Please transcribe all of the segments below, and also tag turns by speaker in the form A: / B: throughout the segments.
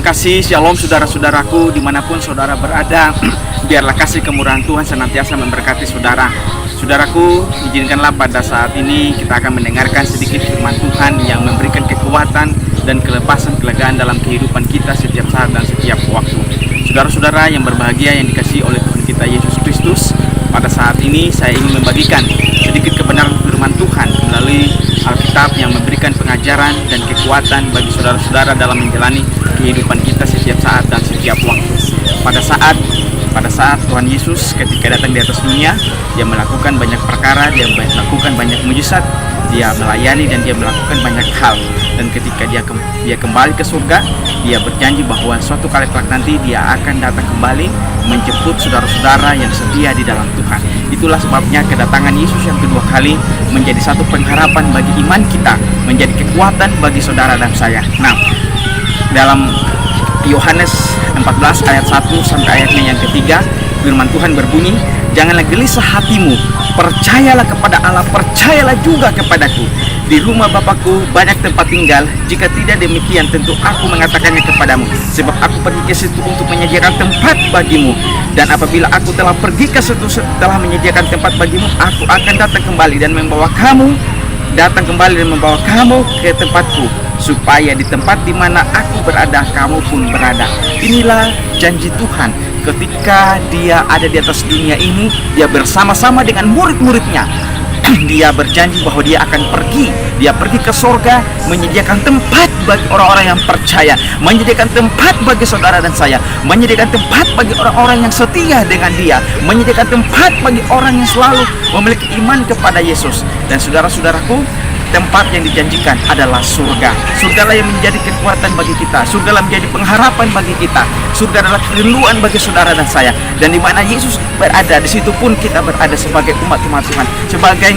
A: kasih, shalom saudara-saudaraku dimanapun saudara berada. Biarlah kasih kemurahan Tuhan senantiasa memberkati saudara. Saudaraku, izinkanlah pada saat ini kita akan mendengarkan sedikit firman Tuhan yang memberikan kekuatan dan kelepasan kelegaan dalam kehidupan kita setiap saat dan setiap waktu. Saudara-saudara yang berbahagia yang dikasihi oleh Tuhan kita Yesus Kristus, pada saat ini saya ingin membagikan sedikit kebenaran firman Tuhan melalui Alkitab yang memberikan pengajaran dan kekuatan bagi saudara-saudara dalam menjalani kehidupan kita setiap saat dan setiap waktu. Pada saat Tuhan Yesus ketika datang di atas dunia, dia melakukan banyak perkara, dia melakukan banyak mujizat, dia melayani dan dia melakukan banyak hal. Dan ketika dia kembali ke surga, dia berjanji bahwa suatu kali kelak nanti dia akan datang kembali menjemput saudara-saudara yang setia di dalam Tuhan. Itulah sebabnya kedatangan Yesus yang kedua kali menjadi satu pengharapan bagi iman kita, menjadi kekuatan bagi saudara dan saya. Nah, dalam Yohanes 14 ayat 1 sampai ayatnya yang ketiga, firman Tuhan berbunyi, "Janganlah gelisah hatimu, percayalah kepada Allah, percayalah juga kepadaku. Di rumah Bapakku banyak tempat tinggal, jika tidak demikian tentu aku mengatakannya kepadamu. Sebab aku pergi ke situ untuk menyediakan tempat bagimu. Dan apabila aku telah pergi ke situ setelah menyediakan tempat bagimu, aku akan datang kembali dan membawa kamu ke tempatku, supaya di tempat di mana aku berada, kamu pun berada." Inilah janji Tuhan ketika dia ada di atas dunia ini, dia bersama-sama dengan murid-muridnya. Dia berjanji bahwa dia akan pergi ke sorga, menyediakan tempat bagi orang-orang yang percaya, menyediakan tempat bagi saudara dan saya, menyediakan tempat bagi orang-orang yang setia dengan dia, menyediakan tempat bagi orang yang selalu memiliki iman kepada Yesus. Dan saudara-saudaraku, tempat yang dijanjikan adalah surga. Surgalah yang menjadi kekuatan bagi kita. Surgalah menjadi pengharapan bagi kita. Surga adalah kerinduan bagi saudara dan saya. Dan di mana Yesus berada, di situ pun kita berada sebagai umat-umat Tuhan, sebagai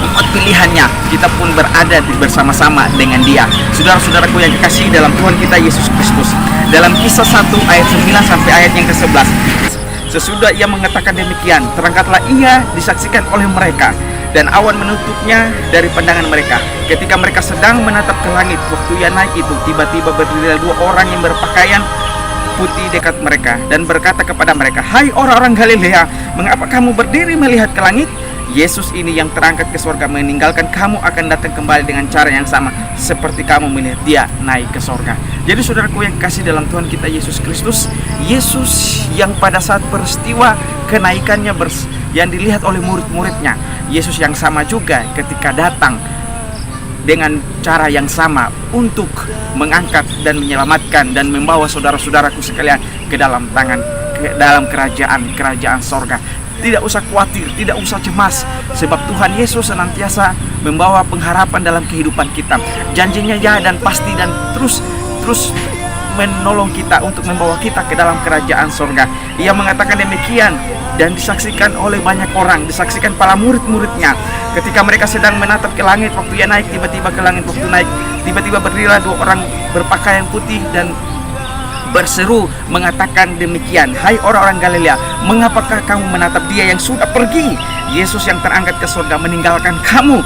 A: umat pilihannya. Kita pun berada bersama-sama dengan Dia. Saudara-saudaraku yang dikasihi dalam Tuhan kita Yesus Kristus, dalam Kisah 1 ayat 9 sampai ayat yang ke-11, sesudah ia mengatakan demikian, terangkatlah ia disaksikan oleh mereka, dan awan menutupnya dari pandangan mereka. Ketika mereka sedang menatap ke langit, waktu ia naik itu, tiba-tiba berdirilah dua orang yang berpakaian putih dekat mereka, dan berkata kepada mereka, "Hai orang-orang Galilea, mengapa kamu berdiri melihat ke langit? Yesus ini yang terangkat ke surga meninggalkan kamu akan datang kembali dengan cara yang sama seperti kamu melihat dia naik ke surga." Jadi saudaraku yang kasih dalam Tuhan kita Yesus Kristus, Yesus yang pada saat peristiwa kenaikannya yang dilihat oleh murid-muridnya, Yesus yang sama juga ketika datang dengan cara yang sama untuk mengangkat dan menyelamatkan dan membawa saudara-saudaraku sekalian ke dalam kerajaan sorga. Tidak usah khawatir, tidak usah cemas, sebab Tuhan Yesus senantiasa membawa pengharapan dalam kehidupan kita. Janjinya ya dan pasti, dan terus menolong kita untuk membawa kita ke dalam kerajaan sorga. Ia mengatakan demikian dan disaksikan oleh banyak orang, disaksikan para murid-muridnya. Ketika mereka sedang menatap ke langit, waktu ia naik, tiba-tiba ke langit waktu naik, tiba-tiba berdirilah dua orang berpakaian putih dan berseru mengatakan demikian, "Hai orang-orang Galilea, mengapakah kamu menatap dia yang sudah pergi? Yesus yang terangkat ke surga meninggalkan kamu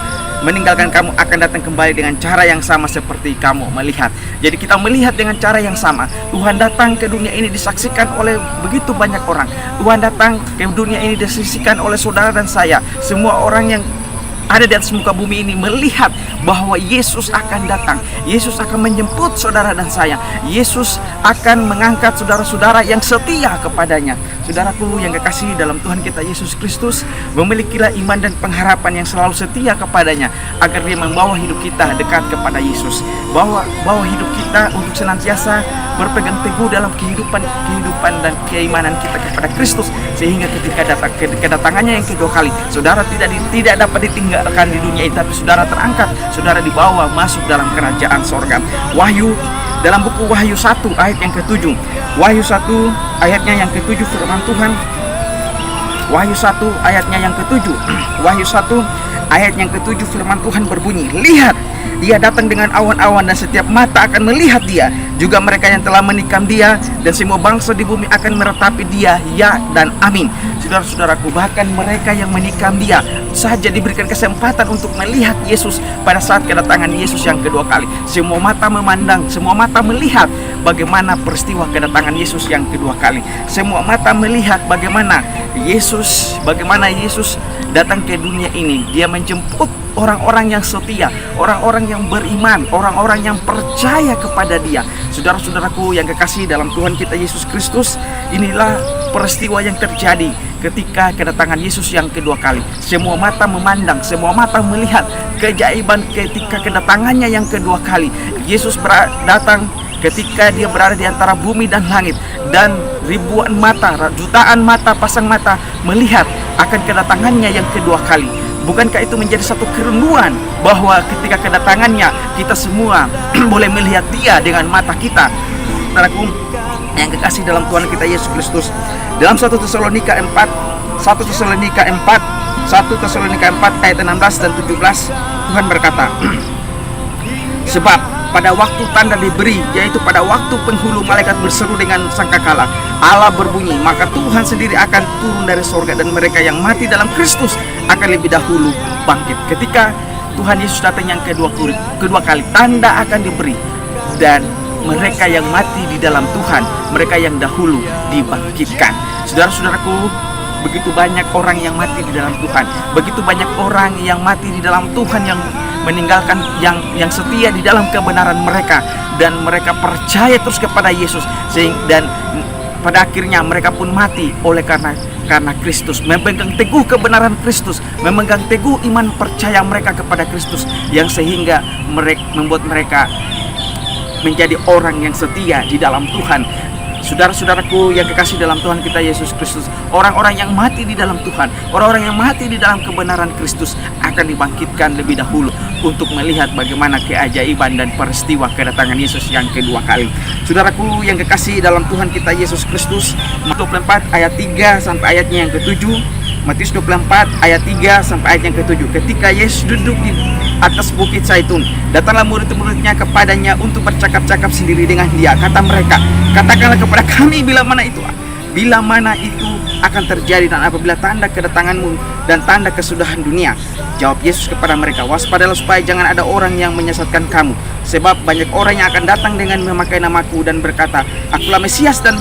A: akan datang kembali dengan cara yang sama seperti kamu melihat." Jadi kita melihat dengan cara yang sama. Tuhan datang ke dunia ini disaksikan oleh begitu banyak orang. Tuhan datang ke dunia ini disaksikan oleh saudara dan saya. Semua orang yang ada di atas muka bumi ini melihat bahwa Yesus akan datang. Yesus akan menjemput saudara dan saya. Yesus akan mengangkat saudara-saudara yang setia kepadanya. Saudaraku yang kekasih dalam Tuhan kita Yesus Kristus, memilikilah iman dan pengharapan yang selalu setia kepadanya, agar dia membawa hidup kita dekat kepada Yesus. Bawa hidup kita untuk senantiasa berpegang teguh dalam kehidupan dan keimanan kita kepada Kristus, sehingga ketika kedatangannya yang kedua kali, saudara tidak dapat ditinggalkan di dunia ini, tapi saudara terangkat, saudara dibawa masuk dalam kerajaan sorga. Dalam buku Wahyu 1 ayat yang ke-7, Wahyu 1 ayatnya yang ke-7, firman Tuhan, Wahyu 1 ayatnya yang ke-7, Wahyu 1 Ayat yang ke-7 firman Tuhan berbunyi, lihat, dia datang dengan awan-awan dan setiap mata akan melihat dia, juga mereka yang telah menikam dia, dan semua bangsa di bumi akan meratapi dia, ya dan amin. Saudara-saudaraku, bahkan mereka yang menikam dia saja diberikan kesempatan untuk melihat Yesus pada saat kedatangan Yesus yang kedua kali. Semua mata memandang, semua mata melihat bagaimana peristiwa kedatangan Yesus yang kedua kali. Semua mata melihat bagaimana Yesus datang ke dunia ini. Dia menjemput orang-orang yang setia, orang-orang yang beriman, orang-orang yang percaya kepada dia. Saudara-saudaraku yang kekasih dalam Tuhan kita Yesus Kristus, inilah peristiwa yang terjadi ketika kedatangan Yesus yang kedua kali. Semua mata memandang, semua mata melihat keajaiban ketika kedatangannya yang kedua kali. Yesus datang ketika dia berada di antara bumi dan langit, dan ribuan mata, jutaan mata, pasang mata melihat akan kedatangannya yang kedua kali. Bukankah itu menjadi satu kerinduan bahwa ketika kedatangannya kita semua boleh melihat dia dengan mata kita? Saudaraku yang kekasih dalam Tuhan kita Yesus Kristus, dalam 1 Tesalonika 4 ayat 16 dan 17 Tuhan berkata, sebab pada waktu tanda diberi, yaitu pada waktu penghulu malaikat berseru dengan sangkakala, Allah berbunyi, maka Tuhan sendiri akan turun dari sorga, dan mereka yang mati dalam Kristus akan lebih dahulu bangkit. Ketika Tuhan Yesus datang yang kedua kali, tanda akan diberi, dan mereka yang mati di dalam Tuhan, mereka yang dahulu dibangkitkan. Saudara-saudaraku, begitu banyak orang yang mati di dalam Tuhan, begitu banyak orang yang mati di dalam Tuhan, yang meninggalkan yang setia di dalam kebenaran mereka, dan mereka percaya terus kepada Yesus, dan pada akhirnya mereka pun mati oleh karena Kristus, memegang teguh kebenaran Kristus, memegang teguh iman percaya mereka kepada Kristus, yang sehingga membuat mereka menjadi orang yang setia di dalam Tuhan. Saudara-saudaraku yang kekasih dalam Tuhan kita Yesus Kristus, orang-orang yang mati di dalam Tuhan, orang-orang yang mati di dalam kebenaran Kristus akan dibangkitkan lebih dahulu untuk melihat bagaimana keajaiban dan peristiwa kedatangan Yesus yang kedua kali. Saudaraku yang kekasih dalam Tuhan kita Yesus Kristus, Matius 24 ayat 3 sampai ayatnya yang ke-7. Matius 24 ayat 3 sampai ayat yang ke-7. Ketika Yesus duduk di atas bukit Zaitun, datanglah murid-muridnya kepadanya untuk bercakap-cakap sendiri dengan dia. Kata mereka, katakanlah kepada kami bila mana itu akan terjadi, dan apabila tanda kedatanganmu dan tanda kesudahan dunia. Jawab Yesus kepada mereka, waspadalah supaya jangan ada orang yang menyesatkan kamu, sebab banyak orang yang akan datang dengan memakai namaku dan berkata, akulah Mesias, dan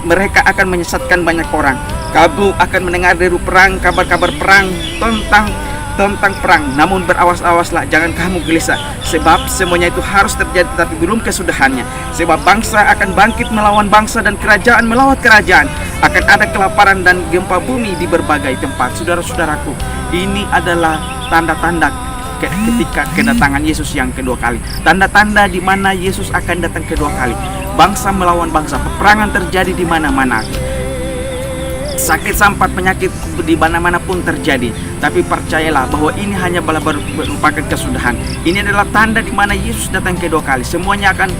A: mereka akan menyesatkan banyak orang. Kamu akan mendengar deru perang, kabar-kabar perang tentang perang. Namun berawas-awaslah, jangan kamu gelisah, sebab semuanya itu harus terjadi, tetapi belum kesudahannya. Sebab bangsa akan bangkit melawan bangsa, dan kerajaan melawan kerajaan. Akan ada kelaparan dan gempa bumi di berbagai tempat. Saudara-saudaraku, ini adalah tanda-tanda ketika kedatangan Yesus yang kedua kali. Tanda-tanda di mana Yesus akan datang kedua kali. Bangsa melawan bangsa, peperangan terjadi di mana-mana. Sakit, sampat, penyakit di mana-mana pun terjadi. Tapi percayalah bahwa ini hanya merupakan kesudahan. Ini adalah tanda di mana Yesus datang kedua kali. Semuanya akan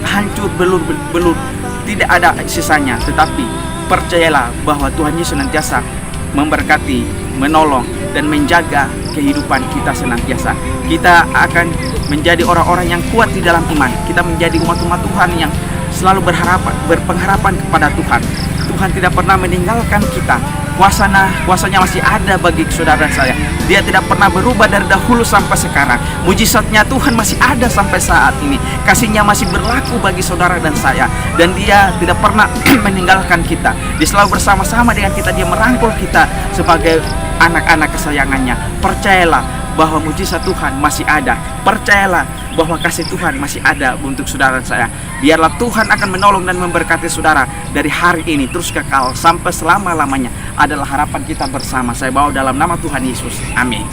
A: hancur, belur, tidak ada sisanya. Tetapi percayalah bahwa Tuhan Yesus senantiasa memberkati, menolong, dan menjaga kehidupan kita senantiasa. Kita akan menjadi orang-orang yang kuat di dalam iman. Kita menjadi umat-umat Tuhan yang selalu berpengharapan kepada Tuhan. Tuhan tidak pernah meninggalkan kita. Kuasanya masih ada bagi saudara dan saya. Dia tidak pernah berubah dari dahulu sampai sekarang. Mujizatnya Tuhan masih ada sampai saat ini. Kasihnya masih berlaku bagi saudara dan saya. Dan dia tidak pernah meninggalkan kita. Dia selalu bersama-sama dengan kita. Dia merangkul kita sebagai anak-anak kesayangannya. Percayalah bahwa mujizat Tuhan masih ada. Percayalah bahwa kasih Tuhan masih ada untuk saudara dan saya. Biarlah Tuhan akan menolong dan memberkati saudara dari hari ini terus kekal sampai selama-lamanya. Adalah harapan kita bersama. Saya bawa dalam nama Tuhan Yesus. Amin.